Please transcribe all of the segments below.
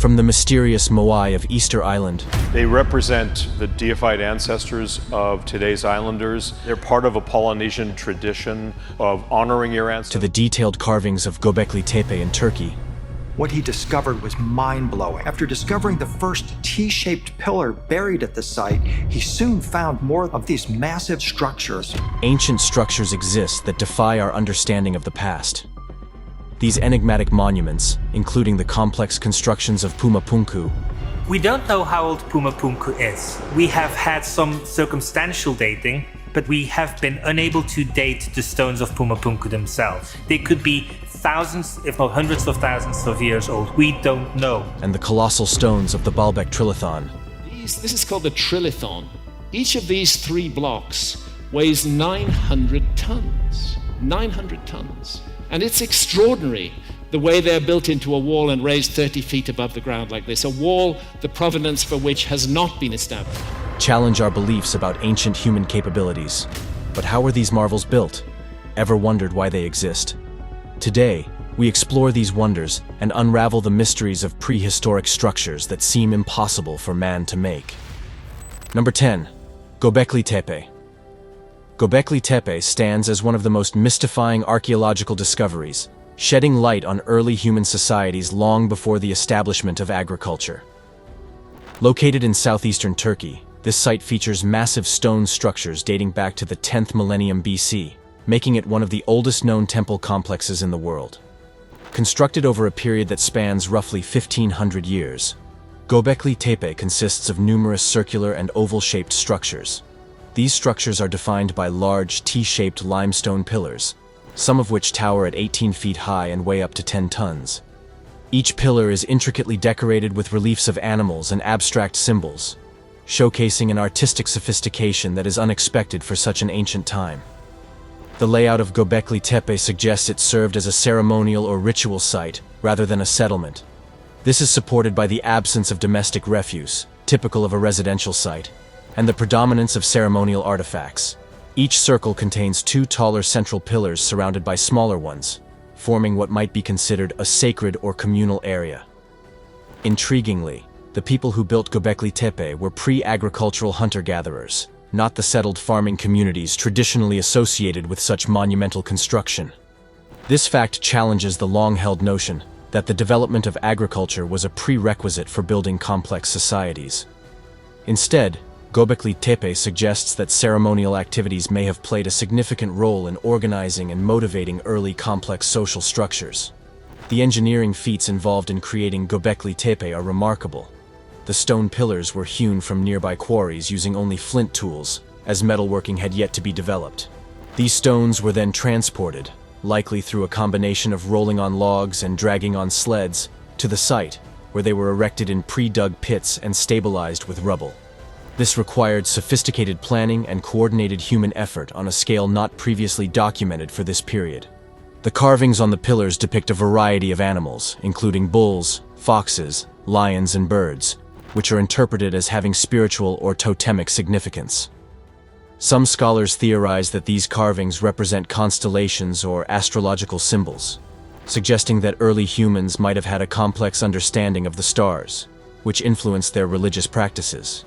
from the mysterious Moai of Easter Island. They represent the deified ancestors of today's islanders. They're part of a Polynesian tradition of honoring your ancestors. To the detailed carvings of Göbekli Tepe in Turkey. What he discovered was mind-blowing. After discovering the first T-shaped pillar buried at the site, he soon found more of these massive structures. Ancient structures exist that defy our understanding of the past. These enigmatic monuments, including the complex constructions of Puma Punku. We don't know how old Puma Punku is. We have had some circumstantial dating, but we have been unable to date the stones of Puma Punku themselves. They could be thousands, if not hundreds of thousands of years old. We don't know. And the colossal stones of the Baalbek Trilithon. This is called the Trilithon. Each of these 3 blocks weighs 900 tons. 900 tons. And it's extraordinary the way they're built into a wall and raised 30 feet above the ground like this. A wall, the provenance for which has not been established. Challenge our beliefs about ancient human capabilities. But how were these marvels built? Ever wondered why they exist? Today, we explore these wonders and unravel the mysteries of prehistoric structures that seem impossible for man to make. Number 10. Göbekli Tepe. Göbekli Tepe stands as one of the most mystifying archaeological discoveries, shedding light on early human societies long before the establishment of agriculture. Located in southeastern Turkey, this site features massive stone structures dating back to the 10th millennium BC, making it one of the oldest known temple complexes in the world. Constructed over a period that spans roughly 1,500 years, Göbekli Tepe consists of numerous circular and oval-shaped structures. These structures are defined by large T-shaped limestone pillars, some of which tower at 18 feet high and weigh up to 10 tons. Each pillar is intricately decorated with reliefs of animals and abstract symbols, showcasing an artistic sophistication that is unexpected for such an ancient time. The layout of Göbekli Tepe suggests it served as a ceremonial or ritual site rather than a settlement. This is supported by the absence of domestic refuse, typical of a residential site, and the predominance of ceremonial artifacts. Each circle contains 2 taller central pillars surrounded by smaller ones, forming what might be considered a sacred or communal area. Intriguingly, the people who built Göbekli Tepe were pre-agricultural hunter-gatherers, not the settled farming communities traditionally associated with such monumental construction. This fact challenges the long-held notion that the development of agriculture was a prerequisite for building complex societies. Instead, Göbekli Tepe suggests that ceremonial activities may have played a significant role in organizing and motivating early complex social structures. The engineering feats involved in creating Göbekli Tepe are remarkable. The stone pillars were hewn from nearby quarries using only flint tools, as metalworking had yet to be developed. These stones were then transported, likely through a combination of rolling on logs and dragging on sleds, to the site, where they were erected in pre-dug pits and stabilized with rubble. This required sophisticated planning and coordinated human effort on a scale not previously documented for this period. The carvings on the pillars depict a variety of animals, including bulls, foxes, lions, and birds, which are interpreted as having spiritual or totemic significance. Some scholars theorize that these carvings represent constellations or astrological symbols, suggesting that early humans might have had a complex understanding of the stars, which influenced their religious practices.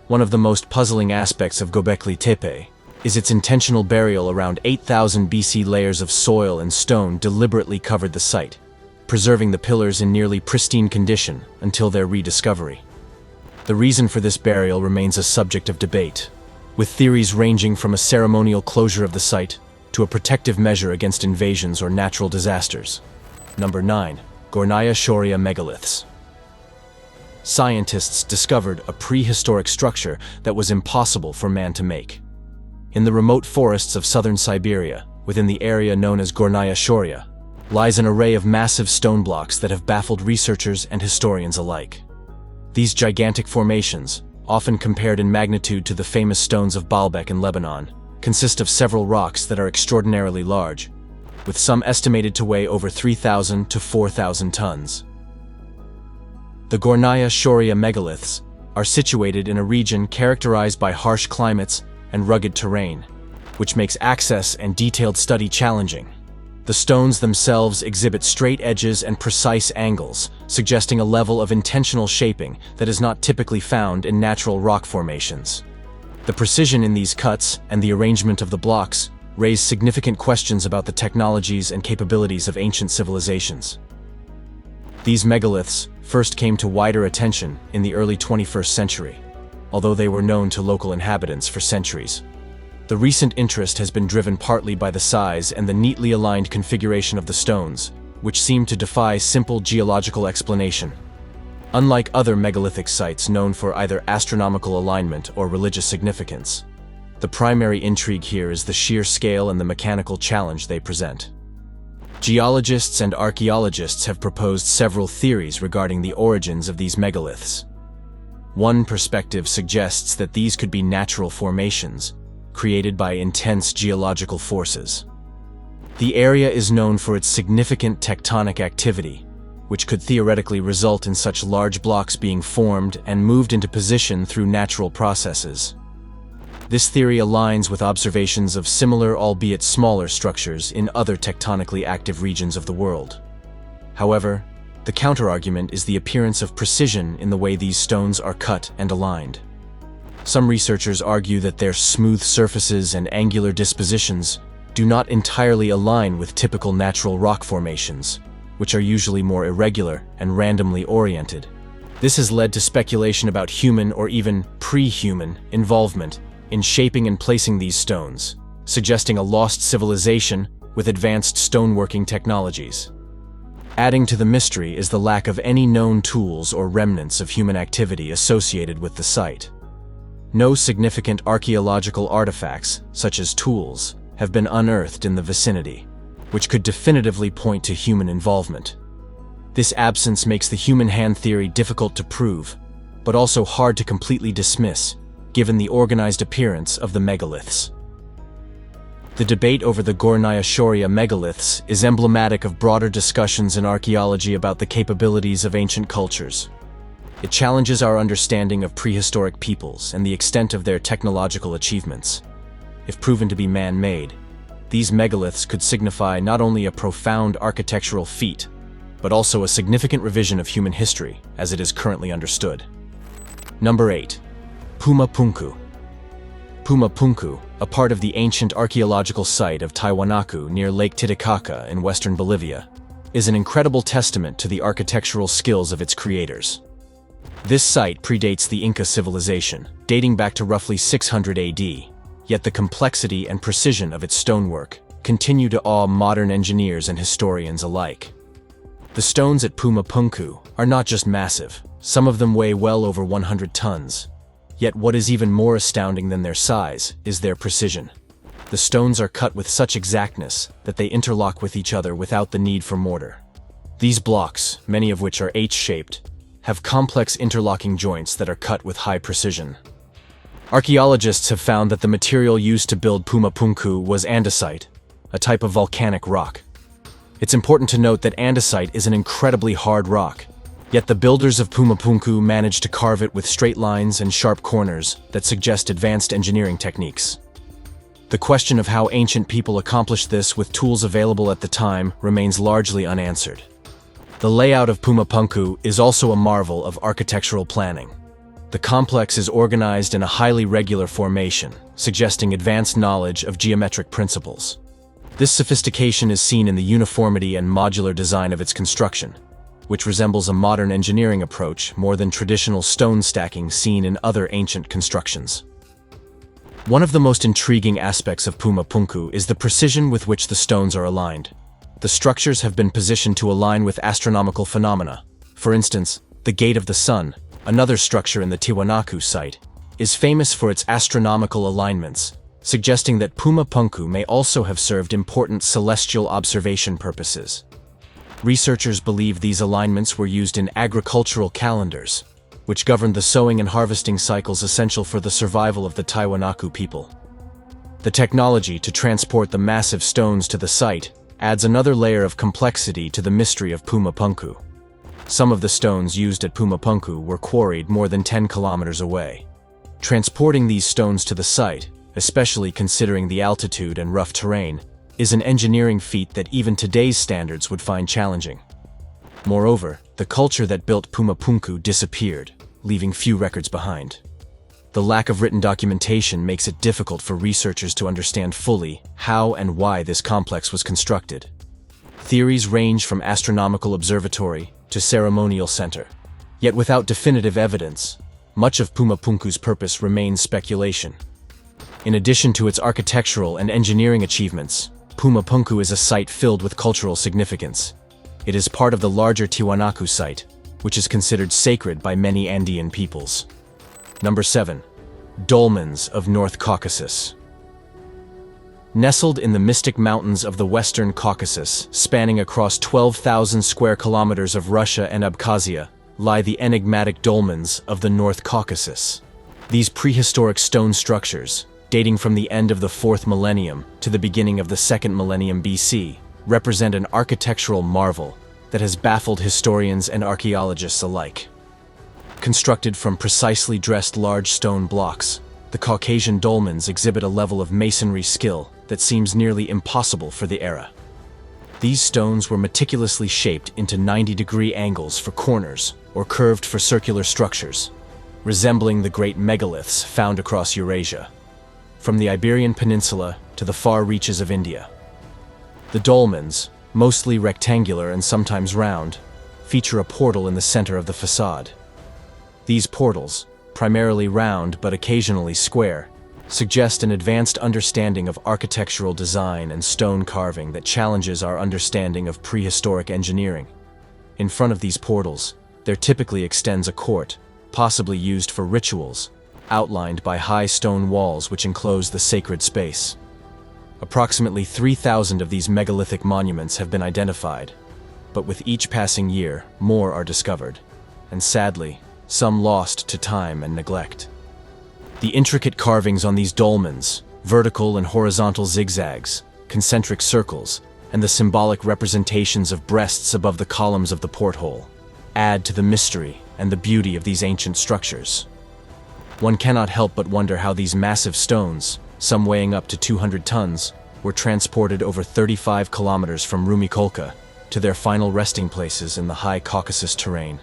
One of the most puzzling aspects of Göbekli Tepe is its intentional burial. Around 8,000 BC layers of soil and stone deliberately covered the site, preserving the pillars in nearly pristine condition until their rediscovery. The reason for this burial remains a subject of debate, with theories ranging from a ceremonial closure of the site to a protective measure against invasions or natural disasters. Number 9. Gornaya Shoria megaliths. Scientists discovered a prehistoric structure that was impossible for man to make. In the remote forests of southern Siberia, within the area known as Gornaya Shoria, lies an array of massive stone blocks that have baffled researchers and historians alike. These gigantic formations, often compared in magnitude to the famous stones of Baalbek in Lebanon, consist of several rocks that are extraordinarily large, with some estimated to weigh over 3,000 to 4,000 tons. The Gornaya Shoria megaliths are situated in a region characterized by harsh climates and rugged terrain, which makes access and detailed study challenging. The stones themselves exhibit straight edges and precise angles, suggesting a level of intentional shaping that is not typically found in natural rock formations. The precision in these cuts and the arrangement of the blocks raise significant questions about the technologies and capabilities of ancient civilizations. These megaliths first came to wider attention in the early 21st century, although they were known to local inhabitants for centuries. The recent interest has been driven partly by the size and the neatly aligned configuration of the stones, which seem to defy simple geological explanation. Unlike other megalithic sites known for either astronomical alignment or religious significance, the primary intrigue here is the sheer scale and the mechanical challenge they present. Geologists and archaeologists have proposed several theories regarding the origins of these megaliths. One perspective suggests that these could be natural formations, created by intense geological forces. The area is known for its significant tectonic activity, which could theoretically result in such large blocks being formed and moved into position through natural processes. This theory aligns with observations of similar, albeit smaller, structures in other tectonically active regions of the world. However, the counterargument is the appearance of precision in the way these stones are cut and aligned. Some researchers argue that their smooth surfaces and angular dispositions do not entirely align with typical natural rock formations, which are usually more irregular and randomly oriented. This has led to speculation about human or even pre-human involvement in shaping and placing these stones, suggesting a lost civilization with advanced stoneworking technologies. Adding to the mystery is the lack of any known tools or remnants of human activity associated with the site. No significant archaeological artifacts, such as tools, have been unearthed in the vicinity, which could definitively point to human involvement. This absence makes the human hand theory difficult to prove, but also hard to completely dismiss, given the organized appearance of the megaliths. The debate over the Gornaya Shoria megaliths is emblematic of broader discussions in archaeology about the capabilities of ancient cultures. It challenges our understanding of prehistoric peoples and the extent of their technological achievements. If proven to be man-made, these megaliths could signify not only a profound architectural feat, but also a significant revision of human history as it is currently understood. Number 8. Puma Punku. Puma Punku, a part of the ancient archaeological site of Tiwanaku near Lake Titicaca in western Bolivia, is an incredible testament to the architectural skills of its creators. This site predates the Inca civilization, dating back to roughly 600 AD, yet the complexity and precision of its stonework continue to awe modern engineers and historians alike. The stones at Puma Punku are not just massive, some of them weigh well over 100 tons. Yet what is even more astounding than their size is their precision. The stones are cut with such exactness that they interlock with each other without the need for mortar. These blocks, many of which are H-shaped, have complex interlocking joints that are cut with high precision. Archaeologists have found that the material used to build Puma Punku was andesite, a type of volcanic rock. It's important to note that andesite is an incredibly hard rock, yet the builders of Puma Punku managed to carve it with straight lines and sharp corners that suggest advanced engineering techniques. The question of how ancient people accomplished this with tools available at the time remains largely unanswered. The layout of Puma Punku is also a marvel of architectural planning. The complex is organized in a highly regular formation, suggesting advanced knowledge of geometric principles. This sophistication is seen in the uniformity and modular design of its construction, which resembles a modern engineering approach more than traditional stone stacking seen in other ancient constructions. One of the most intriguing aspects of Puma Punku is the precision with which the stones are aligned. The structures have been positioned to align with astronomical phenomena. For instance, the Gate of the Sun, another structure in the Tiwanaku site, is famous for its astronomical alignments, suggesting that Puma Punku may also have served important celestial observation purposes. Researchers believe these alignments were used in agricultural calendars, which governed the sowing and harvesting cycles essential for the survival of the Tiwanaku people. The technology to transport the massive stones to the site adds another layer of complexity to the mystery of Puma Punku. Some of the stones used at Puma Punku were quarried more than 10 kilometers away. Transporting these stones to the site, especially considering the altitude and rough terrain, is an engineering feat that even today's standards would find challenging. Moreover, the culture that built Puma Punku disappeared, leaving few records behind. The lack of written documentation makes it difficult for researchers to understand fully how and why this complex was constructed. Theories range from astronomical observatory to ceremonial center. Yet without definitive evidence, much of Puma Punku's purpose remains speculation. In addition to its architectural and engineering achievements, Puma Punku is a site filled with cultural significance. It is part of the larger Tiwanaku site, which is considered sacred by many Andean peoples. Number 7. Dolmens of North Caucasus. Nestled in the mystic mountains of the Western Caucasus, spanning across 12,000 square kilometers of Russia and Abkhazia, lie the enigmatic dolmens of the North Caucasus. These prehistoric stone structures, dating from the end of the 4th millennium to the beginning of the 2nd millennium BC, represent an architectural marvel that has baffled historians and archaeologists alike. Constructed from precisely dressed large stone blocks, the Caucasian dolmens exhibit a level of masonry skill that seems nearly impossible for the era. These stones were meticulously shaped into 90-degree angles for corners or curved for circular structures, resembling the great megaliths found across Eurasia, from the Iberian Peninsula to the far reaches of India. The dolmens, mostly rectangular and sometimes round, feature a portal in the center of the facade. These portals, primarily round but occasionally square, suggest an advanced understanding of architectural design and stone carving that challenges our understanding of prehistoric engineering. In front of these portals, there typically extends a court, possibly used for rituals, outlined by high stone walls which enclose the sacred space. Approximately 3,000 of these megalithic monuments have been identified, but with each passing year, more are discovered, and sadly, some lost to time and neglect. The intricate carvings on these dolmens, vertical and horizontal zigzags, concentric circles, and the symbolic representations of breasts above the columns of the porthole, add to the mystery and the beauty of these ancient structures. One cannot help but wonder how these massive stones, some weighing up to 200 tons, were transported over 35 kilometers from Rumikolka to their final resting places in the high Caucasus terrain.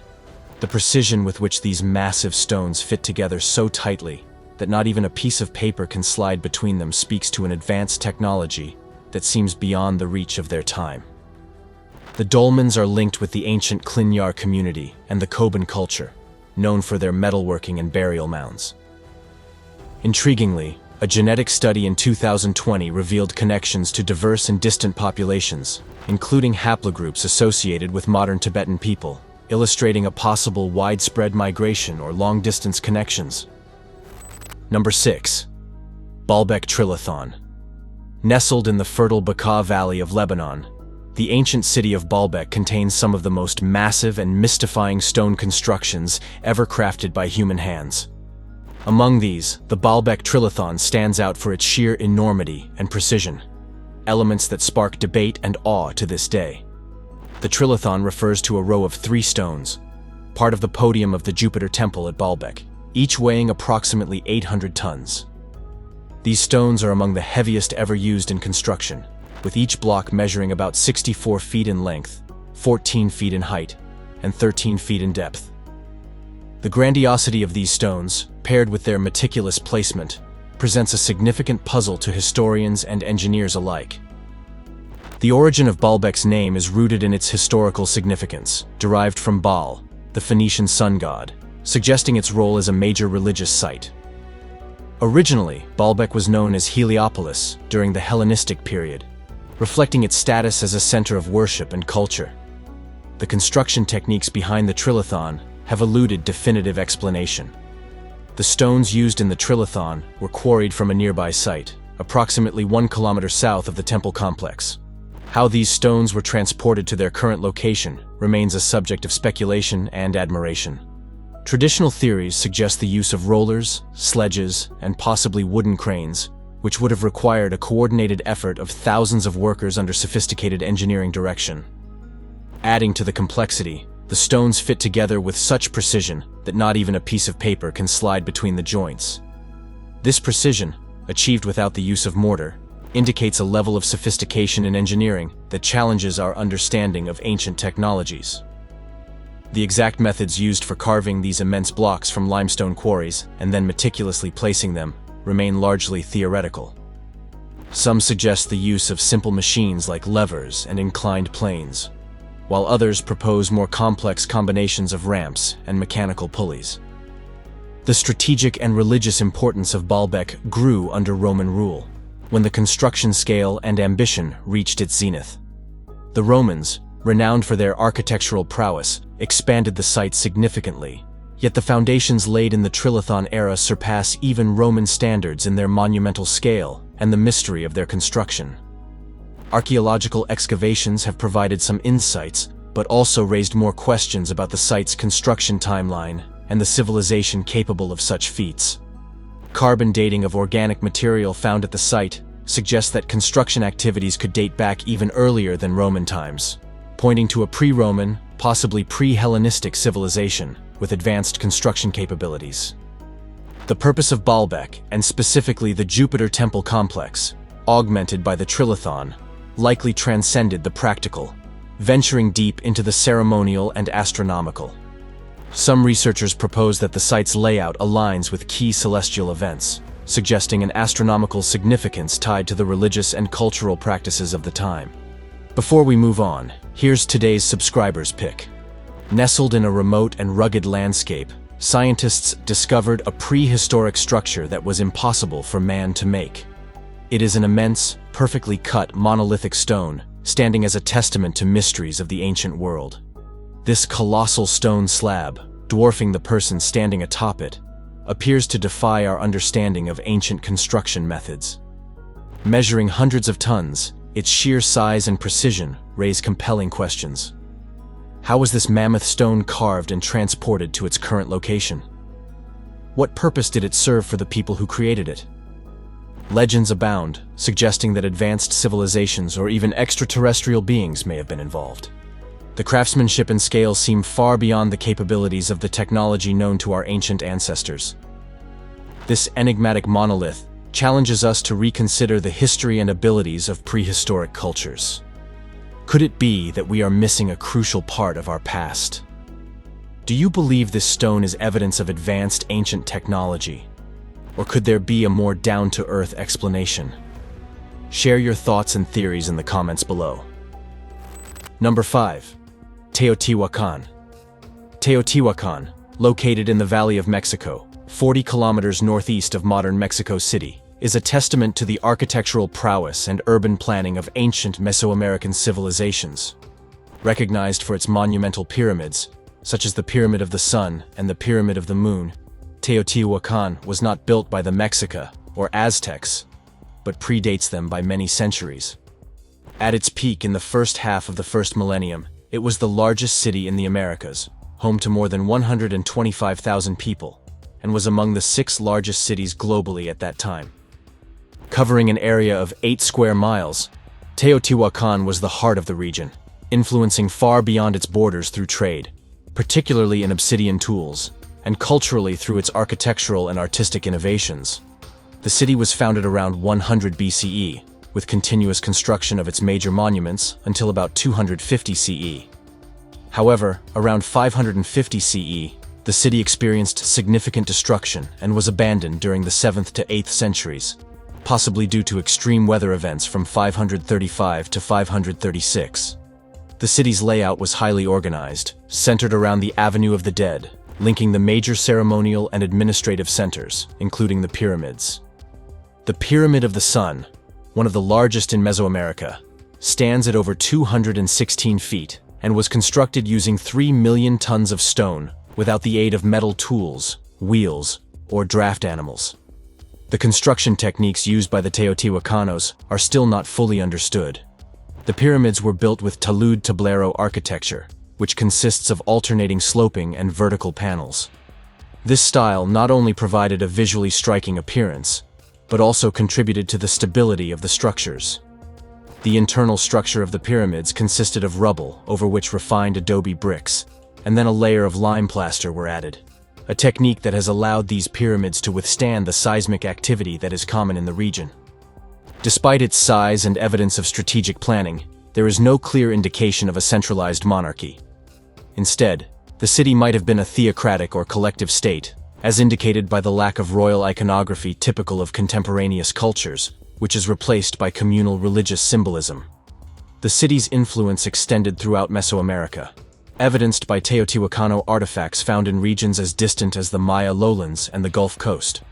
The precision with which these massive stones fit together so tightly that not even a piece of paper can slide between them speaks to an advanced technology that seems beyond the reach of their time. The dolmens are linked with the ancient Klinyar community and the Koban culture, known for their metalworking and burial mounds. Intriguingly, a genetic study in 2020 revealed connections to diverse and distant populations, including haplogroups associated with modern Tibetan people, illustrating a possible widespread migration or long-distance connections. Number 6. Baalbek Trilithon. Nestled in the fertile Bekaa Valley of Lebanon, the ancient city of Baalbek contains some of the most massive and mystifying stone constructions ever crafted by human hands. Among these, the Baalbek Trilithon stands out for its sheer enormity and precision, elements that spark debate and awe to this day. The Trilithon refers to a row of 3 stones, part of the podium of the Jupiter Temple at Baalbek, each weighing approximately 800 tons. These stones are among the heaviest ever used in construction, with each block measuring about 64 feet in length, 14 feet in height, and 13 feet in depth. The grandiosity of these stones, paired with their meticulous placement, presents a significant puzzle to historians and engineers alike. The origin of Baalbek's name is rooted in its historical significance, derived from Baal, the Phoenician sun god, suggesting its role as a major religious site. Originally, Baalbek was known as Heliopolis during the Hellenistic period, reflecting its status as a center of worship and culture. The construction techniques behind the Trilithon have eluded definitive explanation. The stones used in the Trilithon were quarried from a nearby site, approximately 1 kilometer south of the temple complex. How these stones were transported to their current location remains a subject of speculation and admiration. Traditional theories suggest the use of rollers, sledges, and possibly wooden cranes, which would have required a coordinated effort of thousands of workers under sophisticated engineering direction. Adding to the complexity, the stones fit together with such precision that not even a piece of paper can slide between the joints. This precision, achieved without the use of mortar, indicates a level of sophistication in engineering that challenges our understanding of ancient technologies. The exact methods used for carving these immense blocks from limestone quarries and then meticulously placing them remain largely theoretical. Some suggest the use of simple machines like levers and inclined planes, while others propose more complex combinations of ramps and mechanical pulleys. The strategic and religious importance of Baalbek grew under Roman rule, when the construction scale and ambition reached its zenith. The Romans, renowned for their architectural prowess, expanded the site significantly, yet the foundations laid in the Trilithon era surpass even Roman standards in their monumental scale and the mystery of their construction. Archaeological excavations have provided some insights, but also raised more questions about the site's construction timeline and the civilization capable of such feats. Carbon dating of organic material found at the site suggests that construction activities could date back even earlier than Roman times, pointing to a pre-Roman, possibly pre-Hellenistic civilization with advanced construction capabilities. The purpose of Baalbek, and specifically the Jupiter Temple complex, augmented by the Trilithon, likely transcended the practical, venturing deep into the ceremonial and astronomical. Some researchers propose that the site's layout aligns with key celestial events, suggesting an astronomical significance tied to the religious and cultural practices of the time. Before we move on, here's today's subscriber's pick. Nestled in a remote and rugged landscape, scientists discovered a prehistoric structure that was impossible for man to make. It is an immense, perfectly cut monolithic stone, standing as a testament to mysteries of the ancient world. This colossal stone slab, dwarfing the person standing atop it, appears to defy our understanding of ancient construction methods. Measuring hundreds of tons, its sheer size and precision raise compelling questions. How was this mammoth stone carved and transported to its current location? What purpose did it serve for the people who created it? Legends abound, suggesting that advanced civilizations or even extraterrestrial beings may have been involved. The craftsmanship and scale seem far beyond the capabilities of the technology known to our ancient ancestors. This enigmatic monolith challenges us to reconsider the history and abilities of prehistoric cultures. Could it be that we are missing a crucial part of our past? Do you believe this stone is evidence of advanced ancient technology? Or could there be a more down-to-earth explanation? Share your thoughts and theories in the comments below. Number 5. Teotihuacan. Teotihuacan, located in the Valley of Mexico, 40 kilometers northeast of modern Mexico City, is a testament to the architectural prowess and urban planning of ancient Mesoamerican civilizations. Recognized for its monumental pyramids, such as the Pyramid of the Sun and the Pyramid of the Moon, Teotihuacan was not built by the Mexica or Aztecs, but predates them by many centuries. At its peak in the first half of the first millennium, it was the largest city in the Americas, home to more than 125,000 people, and was among the 6 largest cities globally at that time. Covering an area of 8 square miles, Teotihuacan was the heart of the region, influencing far beyond its borders through trade, particularly in obsidian tools, and culturally through its architectural and artistic innovations. The city was founded around 100 BCE, with continuous construction of its major monuments until about 250 CE. However, around 550 CE, the city experienced significant destruction and was abandoned during the 7th to 8th centuries, possibly due to extreme weather events from 535 to 536. The city's layout was highly organized, centered around the Avenue of the Dead, linking the major ceremonial and administrative centers, including the pyramids. The Pyramid of the Sun, one of the largest in Mesoamerica, stands at over 216 feet and was constructed using 3 million tons of stone without the aid of metal tools, wheels, or draft animals. The construction techniques used by the Teotihuacanos are still not fully understood. The pyramids were built with talud tablero architecture, which consists of alternating sloping and vertical panels. This style not only provided a visually striking appearance, but also contributed to the stability of the structures. The internal structure of the pyramids consisted of rubble over which refined adobe bricks, and then a layer of lime plaster were added, a technique that has allowed these pyramids to withstand the seismic activity that is common in the region. Despite its size and evidence of strategic planning, there is no clear indication of a centralized monarchy. Instead, the city might have been a theocratic or collective state, as indicated by the lack of royal iconography typical of contemporaneous cultures, which is replaced by communal religious symbolism. The city's influence extended throughout Mesoamerica, evidenced by Teotihuacano artifacts found in regions as distant as the Maya lowlands and the Gulf Coast.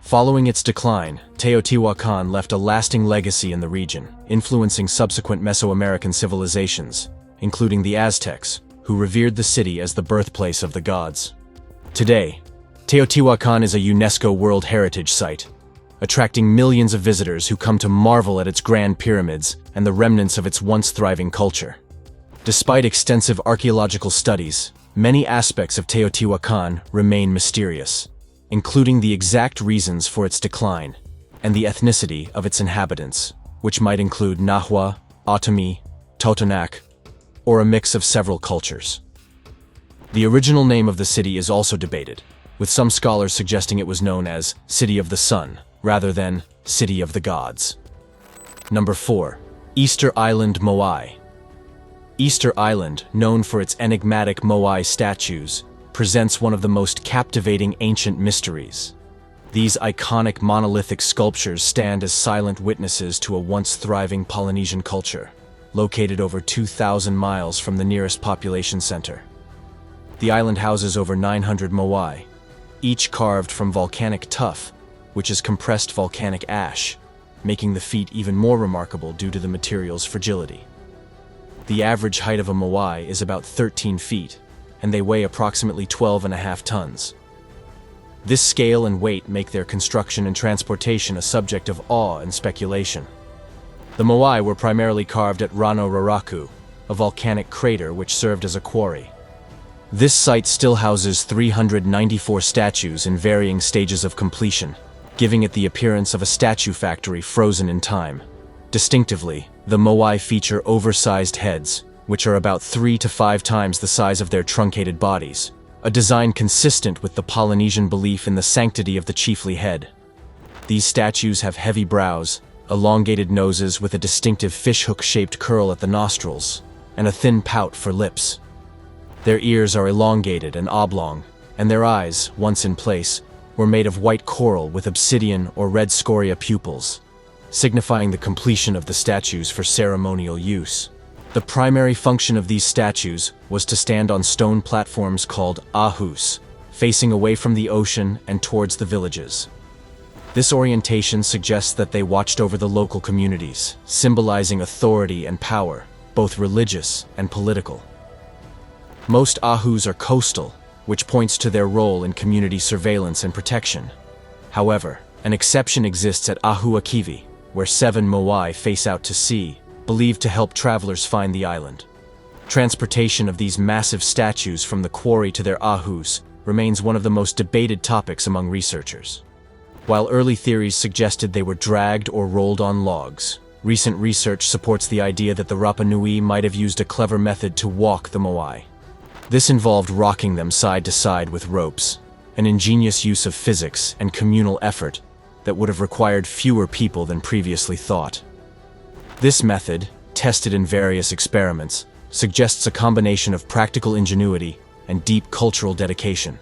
Following its decline, Teotihuacan left a lasting legacy in the region, influencing subsequent Mesoamerican civilizations, including the Aztecs, who revered the city as the birthplace of the gods. Today, Teotihuacan is a UNESCO World Heritage Site, attracting millions of visitors who come to marvel at its grand pyramids and the remnants of its once thriving culture. Despite extensive archaeological studies, many aspects of Teotihuacan remain mysterious, including the exact reasons for its decline and the ethnicity of its inhabitants, which might include Nahua, Otomi, Totonac, or a mix of several cultures. The original name of the city is also debated, with some scholars suggesting it was known as City of the Sun, rather than City of the Gods. Number 4. Easter Island Moai. Easter Island, known for its enigmatic Moai statues, presents one of the most captivating ancient mysteries. These iconic monolithic sculptures stand as silent witnesses to a once thriving Polynesian culture, located over 2,000 miles from the nearest population center. The island houses over 900 Moai, each carved from volcanic tuff, which is compressed volcanic ash, making the feat even more remarkable due to the material's fragility. The average height of a Moai is about 13 feet, and they weigh approximately 12.5 tons. This scale and weight make their construction and transportation a subject of awe and speculation. The Moai were primarily carved at Rano Raraku, a volcanic crater which served as a quarry. This site still houses 394 statues in varying stages of completion, giving it the appearance of a statue factory frozen in time. Distinctively, the Moai feature oversized heads, which are about 3 to 5 times the size of their truncated bodies, a design consistent with the Polynesian belief in the sanctity of the chiefly head. These statues have heavy brows, elongated noses with a distinctive fishhook-shaped curl at the nostrils, and a thin pout for lips. Their ears are elongated and oblong, and their eyes, once in place, were made of white coral with obsidian or red scoria pupils, signifying the completion of the statues for ceremonial use. The primary function of these statues was to stand on stone platforms called ahus, facing away from the ocean and towards the villages. This orientation suggests that they watched over the local communities, symbolizing authority and power, both religious and political. Most ahus are coastal, which points to their role in community surveillance and protection. However, an exception exists at Ahu Akivi, where 7 Moai face out to sea, believed to help travelers find the island. Transportation of these massive statues from the quarry to their ahus remains one of the most debated topics among researchers. While early theories suggested they were dragged or rolled on logs, recent research supports the idea that the Rapa Nui might have used a clever method to walk the Moai. This involved rocking them side to side with ropes, an ingenious use of physics and communal effort that would have required fewer people than previously thought. This method, tested in various experiments, suggests a combination of practical ingenuity and deep cultural dedication.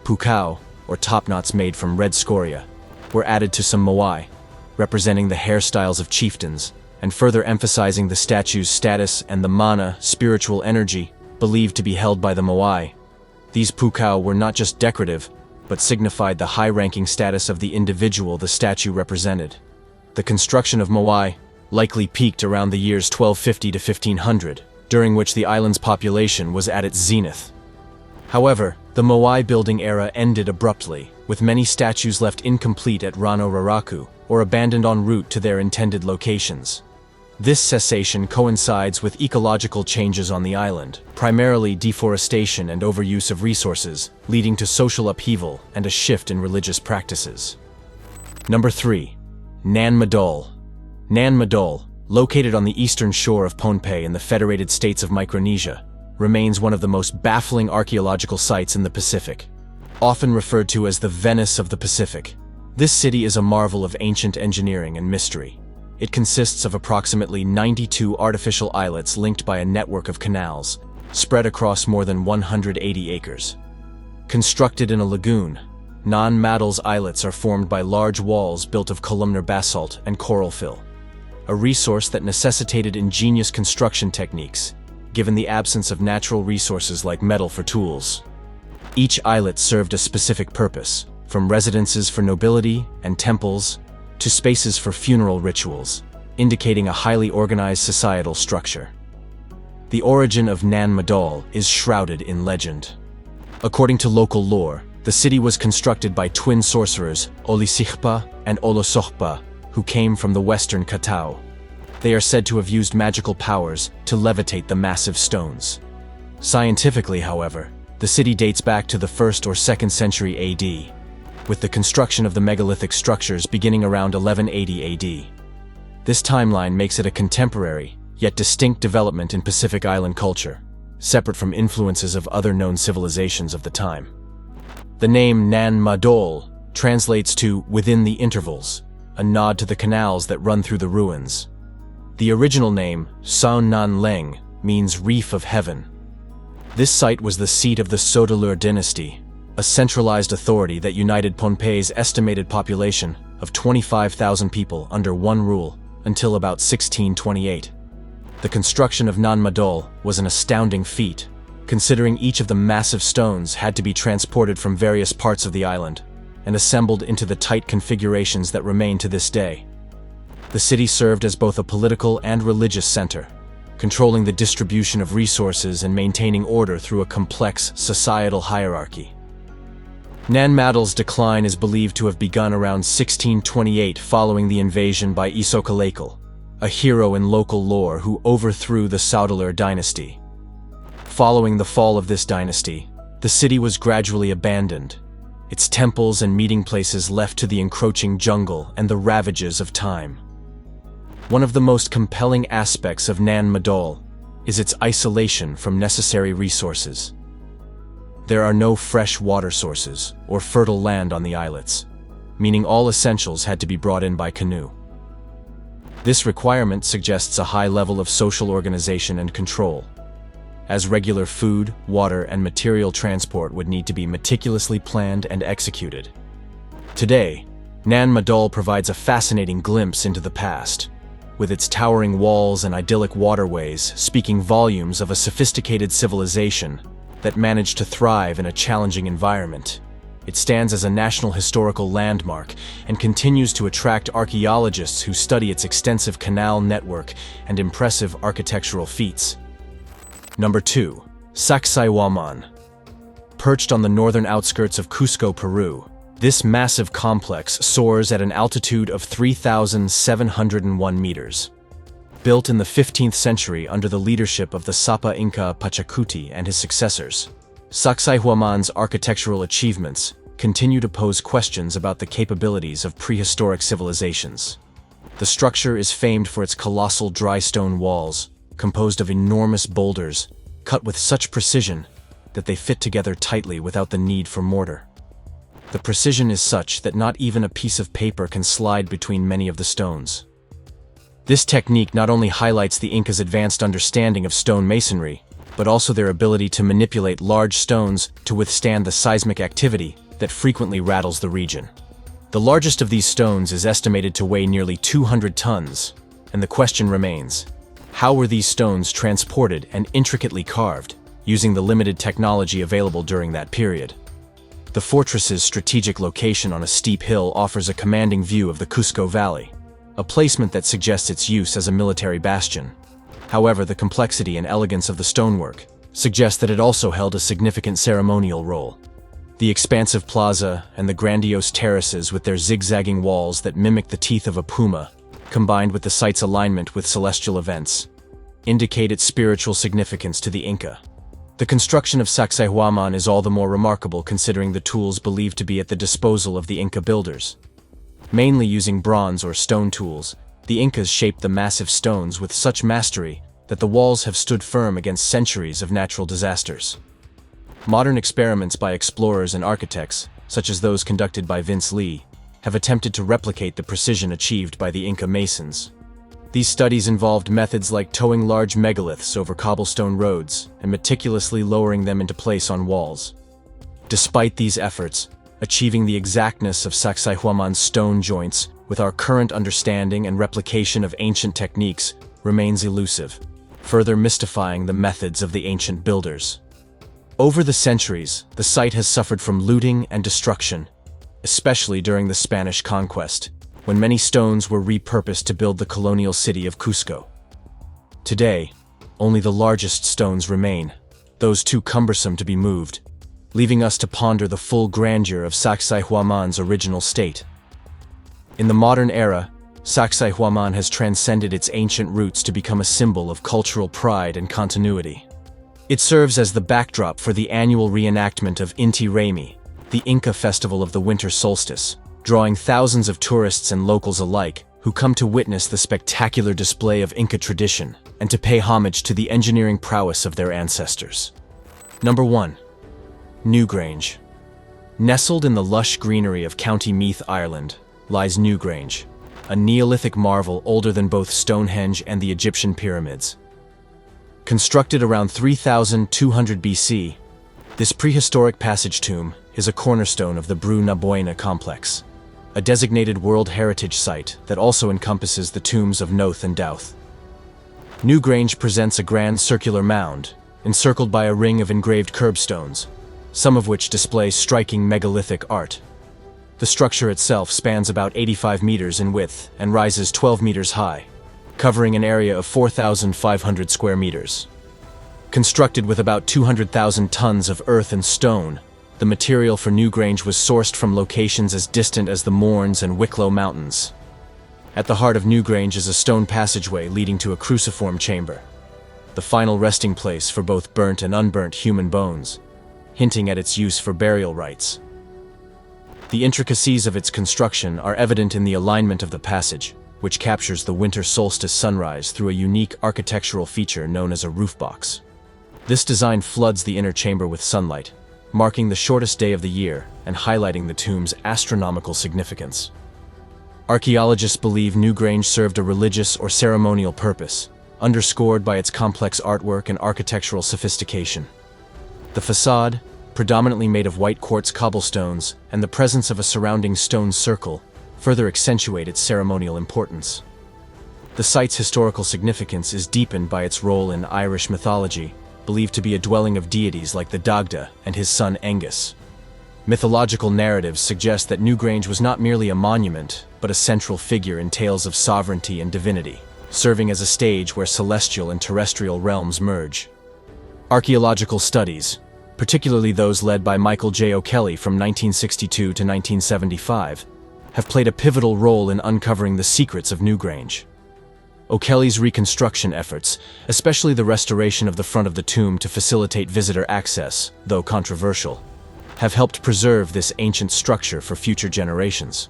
Pukao, or topknots made from red scoria, were added to some Moai, representing the hairstyles of chieftains, and further emphasizing the statue's status and the mana, spiritual energy, believed to be held by the Moai. These pukao were not just decorative, but signified the high-ranking status of the individual the statue represented. The construction of Moai likely peaked around the years 1250 to 1500, during which the island's population was at its zenith. However, the Moai building era ended abruptly, with many statues left incomplete at Rano Raraku, or abandoned en route to their intended locations. This cessation coincides with ecological changes on the island, primarily deforestation and overuse of resources, leading to social upheaval and a shift in religious practices. Number 3. Nan Madol. Nan Madol, located on the eastern shore of Pohnpei in the Federated States of Micronesia, remains one of the most baffling archaeological sites in the Pacific. Often referred to as the Venice of the Pacific, This city is a marvel of ancient engineering and mystery. It consists of approximately 92 artificial islets linked by a network of canals, spread across more than 180 acres. Constructed in a lagoon, Nan Madol's islets are formed by large walls built of columnar basalt and coral fill, a resource that necessitated ingenious construction techniques, given the absence of natural resources like metal for tools. Each islet served a specific purpose, from residences for nobility and temples to spaces for funeral rituals, indicating a highly organized societal structure. The origin of Nan Madol is shrouded in legend. According to local lore, the city was constructed by twin sorcerers Olisihpa and Olosohpa, who came from the western Katau. They are said to have used magical powers to levitate the massive stones. Scientifically, however, the city dates back to the 1st or 2nd century AD, with the construction of the megalithic structures beginning around 1180 AD. This timeline makes it a contemporary, yet distinct development in Pacific Island culture, separate from influences of other known civilizations of the time. The name Nan Madol translates to within the intervals, a nod to the canals that run through the ruins. The original name, Sao Nan Leng, means reef of heaven. This site was the seat of the Sodalur dynasty, a centralized authority that united Pohnpei's estimated population of 25,000 people under one rule until about 1628. The construction of Nan Madol was an astounding feat, considering each of the massive stones had to be transported from various parts of the island and assembled into the tight configurations that remain to this day. The city served as both a political and religious center, controlling the distribution of resources and maintaining order through a complex societal hierarchy. Nan Madol's decline is believed to have begun around 1628 following the invasion by Isokalekal, a hero in local lore who overthrew the Sodalur dynasty. Following the fall of this dynasty, the city was gradually abandoned, its temples and meeting places left to the encroaching jungle and the ravages of time. One of the most compelling aspects of Nan Madol is its isolation from necessary resources. There are no fresh water sources or fertile land on the islets, meaning all essentials had to be brought in by canoe. This requirement suggests a high level of social organization and control, as regular food, water, and material transport would need to be meticulously planned and executed. Today, Nan Madol provides a fascinating glimpse into the past, with its towering walls and idyllic waterways speaking volumes of a sophisticated civilization that managed to thrive in a challenging environment. It stands as a national historical landmark and continues to attract archaeologists who study its extensive canal network and impressive architectural feats. Number 2. Sacsayhuaman. Perched on the northern outskirts of Cusco, Peru, this massive complex soars at an altitude of 3,701 meters. Built in the 15th century under the leadership of the Sapa Inca Pachacuti and his successors, Sacsayhuaman's architectural achievements continue to pose questions about the capabilities of prehistoric civilizations. The structure is famed for its colossal dry stone walls, composed of enormous boulders, cut with such precision that they fit together tightly without the need for mortar. The precision is such that not even a piece of paper can slide between many of the stones. This technique not only highlights the Incas' advanced understanding of stone masonry, but also their ability to manipulate large stones to withstand the seismic activity that frequently rattles the region. The largest of these stones is estimated to weigh nearly 200 tons, and the question remains, how were these stones transported and intricately carved, using the limited technology available during that period? The fortress's strategic location on a steep hill offers a commanding view of the Cusco Valley, a placement that suggests its use as a military bastion. However, the complexity and elegance of the stonework suggest that it also held a significant ceremonial role. The expansive plaza and the grandiose terraces with their zigzagging walls that mimic the teeth of a puma, combined with the site's alignment with celestial events, indicate its spiritual significance to the Inca. The construction of Sacsayhuaman is all the more remarkable considering the tools believed to be at the disposal of the Inca builders. Mainly using bronze or stone tools, the Incas shaped the massive stones with such mastery that the walls have stood firm against centuries of natural disasters. Modern experiments by explorers and architects, such as those conducted by Vince Lee, have attempted to replicate the precision achieved by the Inca masons. These studies involved methods like towing large megaliths over cobblestone roads and meticulously lowering them into place on walls. Despite these efforts, achieving the exactness of Sacsayhuaman's stone joints with our current understanding and replication of ancient techniques remains elusive, further mystifying the methods of the ancient builders. Over the centuries, the site has suffered from looting and destruction, especially during the Spanish conquest, when many stones were repurposed to build the colonial city of Cusco. Today, only the largest stones remain, those too cumbersome to be moved, leaving us to ponder the full grandeur of Sacsayhuaman's original state. In the modern era, Sacsayhuaman has transcended its ancient roots to become a symbol of cultural pride and continuity. It serves as the backdrop for the annual reenactment of Inti Raymi, the Inca festival of the winter solstice, drawing thousands of tourists and locals alike who come to witness the spectacular display of Inca tradition and to pay homage to the engineering prowess of their ancestors. Number 1. Newgrange. Nestled in the lush greenery of County Meath, Ireland, lies Newgrange, a Neolithic marvel older than both Stonehenge and the Egyptian pyramids. Constructed around 3200 BC, this prehistoric passage tomb is a cornerstone of the Bru na Boina complex, a designated World Heritage Site that also encompasses the tombs of Noth and Douth. Newgrange presents a grand circular mound, encircled by a ring of engraved curbstones, some of which display striking megalithic art. The structure itself spans about 85 meters in width and rises 12 meters high, covering an area of 4,500 square meters. Constructed with about 200,000 tons of earth and stone, the material for Newgrange was sourced from locations as distant as the Mournes and Wicklow Mountains. At the heart of Newgrange is a stone passageway leading to a cruciform chamber, the final resting place for both burnt and unburnt human bones, hinting at its use for burial rites. The intricacies of its construction are evident in the alignment of the passage, which captures the winter solstice sunrise through a unique architectural feature known as a roof box. This design floods the inner chamber with sunlight, marking the shortest day of the year and highlighting the tomb's astronomical significance. Archaeologists believe Newgrange served a religious or ceremonial purpose, underscored by its complex artwork and architectural sophistication. The facade, predominantly made of white quartz cobblestones, and the presence of a surrounding stone circle further accentuate its ceremonial importance. The site's historical significance is deepened by its role in Irish mythology, believed to be a dwelling of deities like the Dagda and his son Angus. Mythological narratives suggest that Newgrange was not merely a monument, but a central figure in tales of sovereignty and divinity, serving as a stage where celestial and terrestrial realms merge. Archaeological studies, particularly those led by Michael J. O'Kelly from 1962 to 1975, have played a pivotal role in uncovering the secrets of Newgrange. O'Kelly's reconstruction efforts, especially the restoration of the front of the tomb to facilitate visitor access, though controversial, have helped preserve this ancient structure for future generations.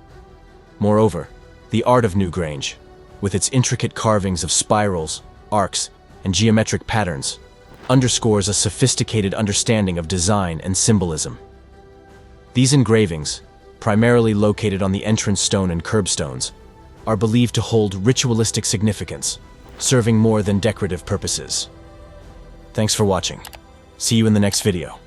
Moreover, the art of Newgrange, with its intricate carvings of spirals, arcs, and geometric patterns, underscores a sophisticated understanding of design and symbolism. These engravings, primarily located on the entrance stone and curbstones, are believed to hold ritualistic significance, serving more than decorative purposes. Thanks for watching. See you in the next video.